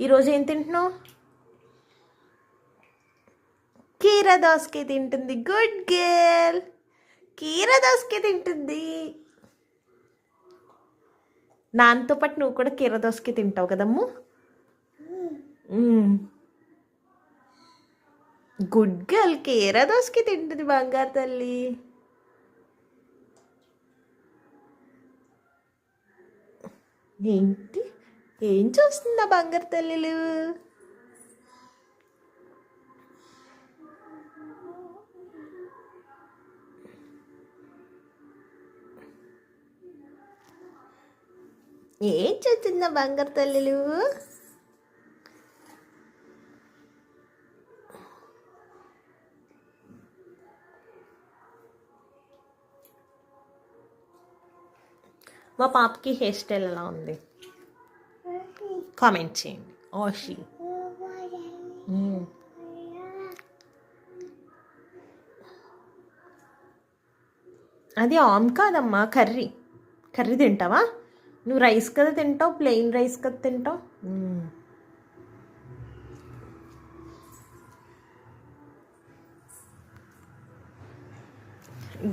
ఈరోజు ఏం తింటున్నావు? కీర దోసకాయ తింటుంది. Good girl. కీర దోసకాయ తింటుంది. నాన్నతో పాటు నువ్వు కూడా కీర దోసకాయ తింటావు కదమ్ము. Good girl. కీర దోసకాయ తింటుంది బంగారు తల్లి. ఏంటి ఏం చూస్తుందా బంగారు తల్లిలు? ఏం చూస్తుందా బంగారు తల్లిలు? మా పాపకి హెయిర్ స్టైల్ ఎలా ఉంది కామెంట్ చేయండి. ఓషి అది ఆమ్ కాదమ్మా, కర్రీ. కర్రీ తింటావా నువ్వు? రైస్ కదా తింటావు, ప్లెయిన్ రైస్ కదా తింటావు.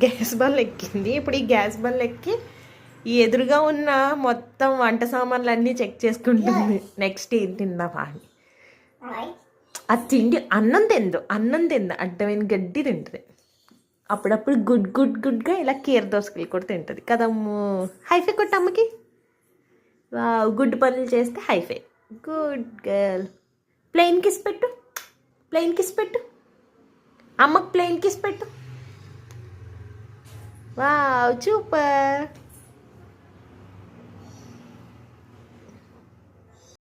గ్యాస్ బల్ ఎక్కింది. ఇప్పుడు ఈ గ్యాస్ బల్ ఎక్కి ఈ ఎదురుగా ఉన్న మొత్తం వంట సామాన్లు అన్నీ చెక్ చేసుకుంటుంది. నెక్స్ట్ ఏం తిందామా అని. అది తిండి అన్నం తిందు అడ్డమైన గడ్డి తింటుంది. అప్పుడప్పుడు గుడ్గా ఇలా కీర దోసకాయలు కూడా తింటుంది కదమ్ము. హైఫై కొట్టు అమ్మకి. గుడ్ పనులు చేస్తే high five. Good girl. Flying kiss పెట్టు. అమ్మకి ప్లెయిన్ కిస్ పెట్టు. Wow, super.